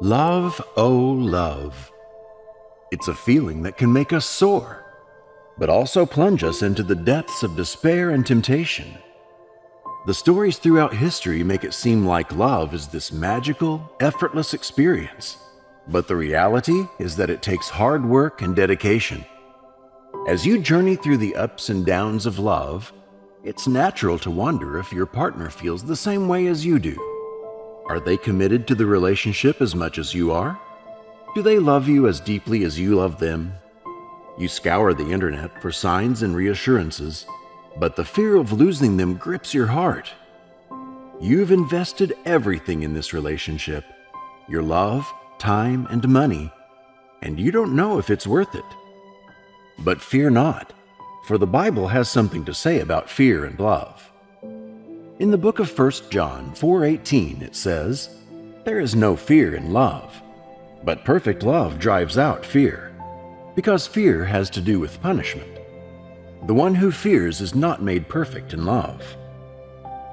Love, oh love. It's a feeling that can make us soar, but also plunge us into the depths of despair and temptation. The stories throughout history make it seem like love is this magical, effortless experience, but the reality is that it takes hard work and dedication. As you journey through the ups and downs of love, it's natural to wonder if your partner feels the same way as you do. Are they committed to the relationship as much as you are? Do they love you as deeply as you love them? You scour the internet for signs and reassurances, but the fear of losing them grips your heart. You've invested everything in this relationship, your love, time, and money, and you don't know if it's worth it. But fear not, for the Bible has something to say about fear and love. In the book of 1 John 4:18 it says, "There is no fear in love, but perfect love drives out fear, because fear has to do with punishment. The one who fears is not made perfect in love."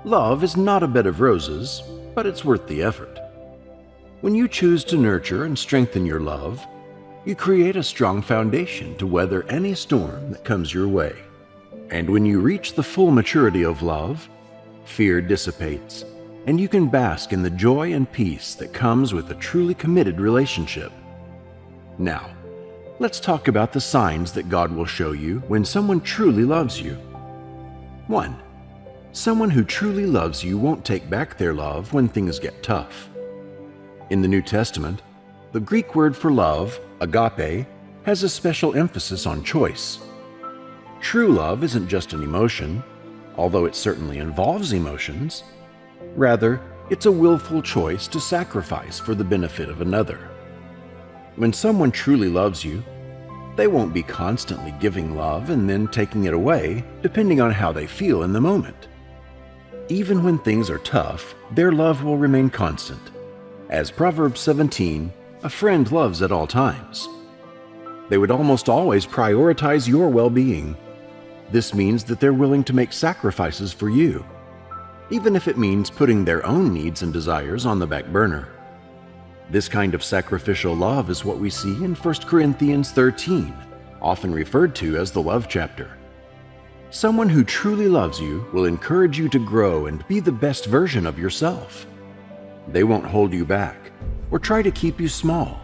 Love is not a bed of roses, but it's worth the effort. When you choose to nurture and strengthen your love, you create a strong foundation to weather any storm that comes your way. And when you reach the full maturity of love, fear dissipates, and you can bask in the joy and peace that comes with a truly committed relationship. Now, let's talk about the signs that God will show you when someone truly loves you. 1. Someone who truly loves you won't take back their love when things get tough. In the New Testament, the Greek word for love, agape, has a special emphasis on choice. True love isn't just an emotion, although it certainly involves emotions. Rather, it's a willful choice to sacrifice for the benefit of another. When someone truly loves you, they won't be constantly giving love and then taking it away, depending on how they feel in the moment. Even when things are tough, their love will remain constant. As Proverbs 17, "A friend loves at all times." They would almost always prioritize your well-being. This means that they're willing to make sacrifices for you, even if it means putting their own needs and desires on the back burner. This kind of sacrificial love is what we see in 1 Corinthians 13, often referred to as the love chapter. Someone who truly loves you will encourage you to grow and be the best version of yourself. They won't hold you back or try to keep you small,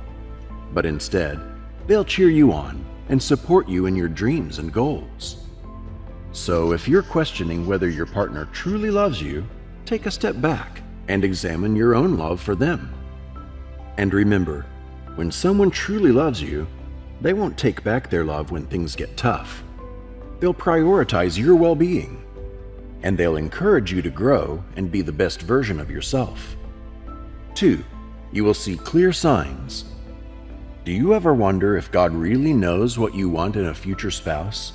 but instead, they'll cheer you on and support you in your dreams and goals. So if you're questioning whether your partner truly loves you, take a step back and examine your own love for them. And remember, when someone truly loves you, they won't take back their love when things get tough. They'll prioritize your well-being, and they'll encourage you to grow and be the best version of yourself. 2. You will see clear signs. Do you ever wonder if God really knows what you want in a future spouse?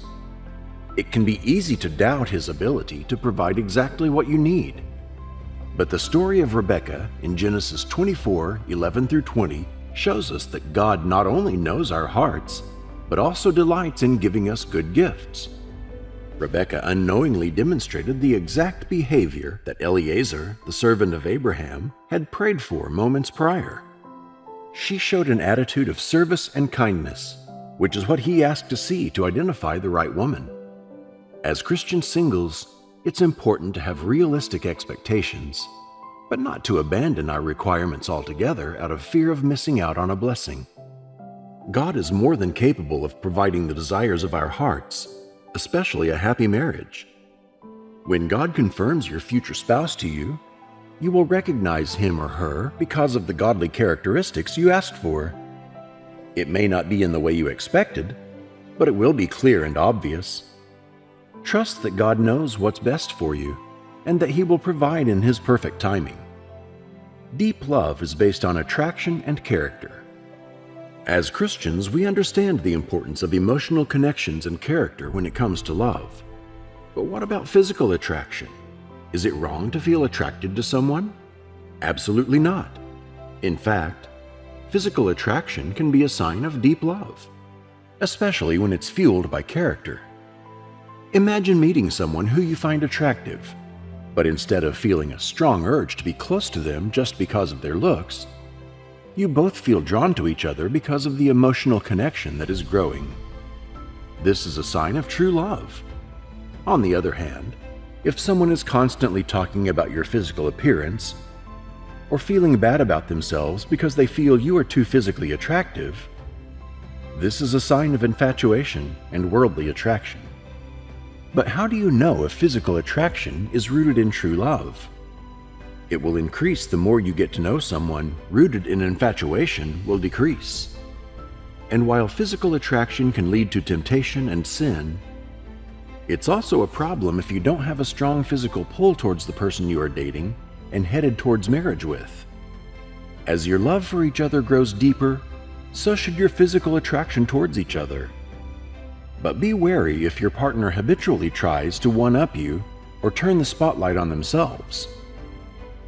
It can be easy to doubt His ability to provide exactly what you need. But the story of Rebecca in Genesis 24:11-20 shows us that God not only knows our hearts, but also delights in giving us good gifts. Rebecca unknowingly demonstrated the exact behavior that Eliezer, the servant of Abraham, had prayed for moments prior. She showed an attitude of service and kindness, which is what he asked to see to identify the right woman. As Christian singles, it's important to have realistic expectations, but not to abandon our requirements altogether out of fear of missing out on a blessing. God is more than capable of providing the desires of our hearts, especially a happy marriage. When God confirms your future spouse to you, you will recognize him or her because of the godly characteristics you asked for. It may not be in the way you expected, but it will be clear and obvious. Trust that God knows what's best for you, and that He will provide in His perfect timing. Deep love is based on attraction and character. As Christians, we understand the importance of emotional connections and character when it comes to love. But what about physical attraction? Is it wrong to feel attracted to someone? Absolutely not. In fact, physical attraction can be a sign of deep love, especially when it's fueled by character. Imagine meeting someone who you find attractive, but instead of feeling a strong urge to be close to them just because of their looks, You both feel drawn to each other because of the emotional connection that is growing. This is a sign of true love. On the other hand, if someone is constantly talking about your physical appearance, or feeling bad about themselves because they feel you are too physically attractive, this is a sign of infatuation and worldly attraction. But how do you know if physical attraction is rooted in true love? It will increase the more you get to know someone. Rooted in infatuation will decrease. And while physical attraction can lead to temptation and sin, it's also a problem if you don't have a strong physical pull towards the person you are dating and headed towards marriage with. As your love for each other grows deeper, so should your physical attraction towards each other. But be wary if your partner habitually tries to one-up you or turn the spotlight on themselves.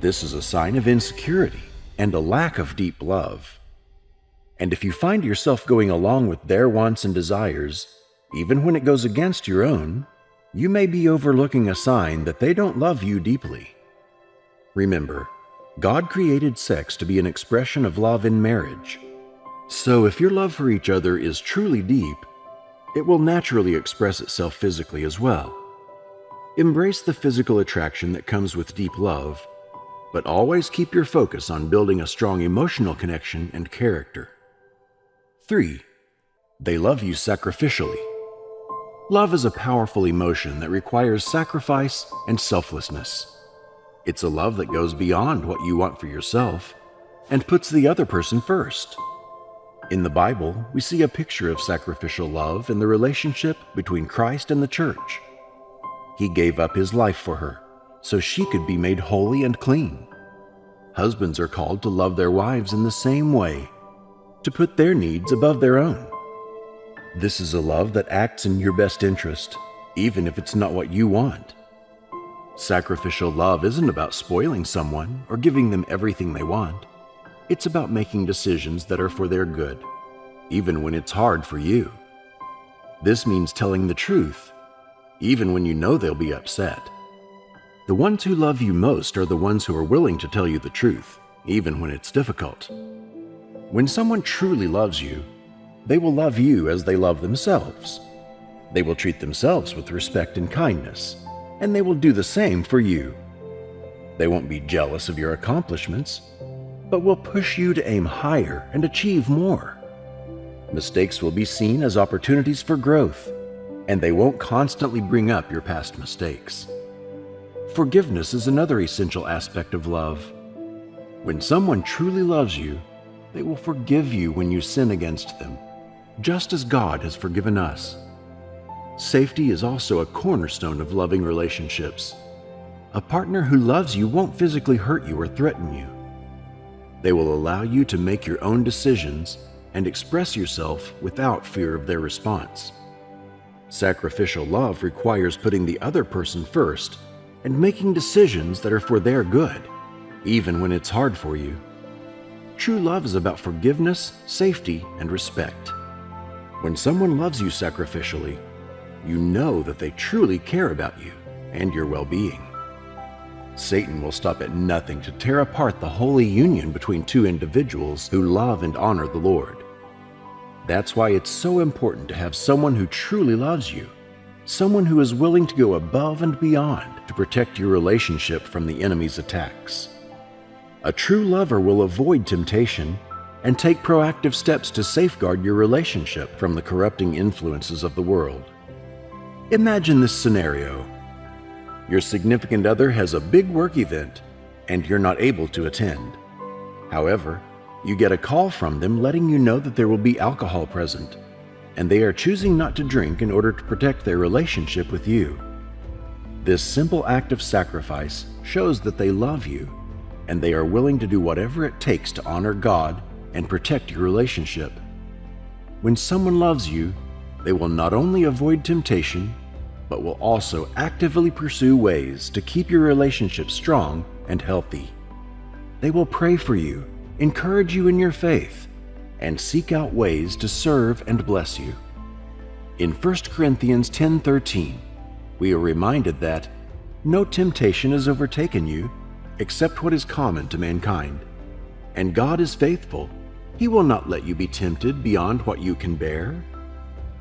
This is a sign of insecurity and a lack of deep love. And if you find yourself going along with their wants and desires, even when it goes against your own, you may be overlooking a sign that they don't love you deeply. Remember, God created sex to be an expression of love in marriage. So if your love for each other is truly deep, it will naturally express itself physically as well. Embrace the physical attraction that comes with deep love, but always keep your focus on building a strong emotional connection and character. 3. They love you sacrificially. Love is a powerful emotion that requires sacrifice and selflessness. It's a love that goes beyond what you want for yourself and puts the other person first. In the Bible, we see a picture of sacrificial love in the relationship between Christ and the church. He gave up his life for her, so she could be made holy and clean. Husbands are called to love their wives in the same way, to put their needs above their own. This is a love that acts in your best interest, even if it's not what you want. Sacrificial love isn't about spoiling someone or giving them everything they want. It's about making decisions that are for their good, even when it's hard for you. This means telling the truth, even when you know they'll be upset. The ones who love you most are the ones who are willing to tell you the truth, even when it's difficult. When someone truly loves you, they will love you as they love themselves. They will treat themselves with respect and kindness, and they will do the same for you. They won't be jealous of your accomplishments, but will push you to aim higher and achieve more. Mistakes will be seen as opportunities for growth, and they won't constantly bring up your past mistakes. Forgiveness is another essential aspect of love. When someone truly loves you, they will forgive you when you sin against them, just as God has forgiven us. Safety is also a cornerstone of loving relationships. A partner who loves you won't physically hurt you or threaten you. They will allow you to make your own decisions and express yourself without fear of their response. Sacrificial love requires putting the other person first and making decisions that are for their good, even when it's hard for you. True love is about forgiveness, safety, and respect. When someone loves you sacrificially, you know that they truly care about you and your well-being. Satan will stop at nothing to tear apart the holy union between two individuals who love and honor the Lord. That's why it's so important to have someone who truly loves you, someone who is willing to go above and beyond to protect your relationship from the enemy's attacks. A true lover will avoid temptation and take proactive steps to safeguard your relationship from the corrupting influences of the world. Imagine this scenario. Your significant other has a big work event, and you're not able to attend. However, you get a call from them letting you know that there will be alcohol present, and they are choosing not to drink in order to protect their relationship with you. This simple act of sacrifice shows that they love you, and they are willing to do whatever it takes to honor God and protect your relationship. When someone loves you, they will not only avoid temptation, but will also actively pursue ways to keep your relationship strong and healthy. They will pray for you, encourage you in your faith, and seek out ways to serve and bless you. In 1 Corinthians 10:13, we are reminded that no temptation has overtaken you except what is common to mankind, and God is faithful, He will not let you be tempted beyond what you can bear.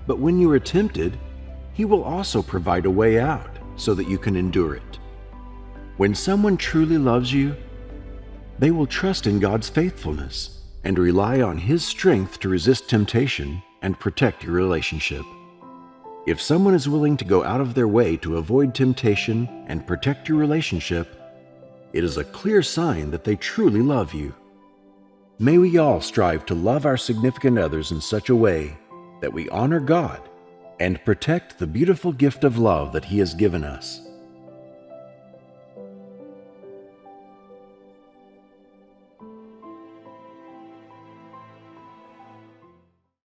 But when you are tempted, He will also provide a way out so that you can endure it. When someone truly loves you, they will trust in God's faithfulness and rely on His strength to resist temptation and protect your relationship. If someone is willing to go out of their way to avoid temptation and protect your relationship, it is a clear sign that they truly love you. May we all strive to love our significant others in such a way that we honor God and protect the beautiful gift of love that He has given us.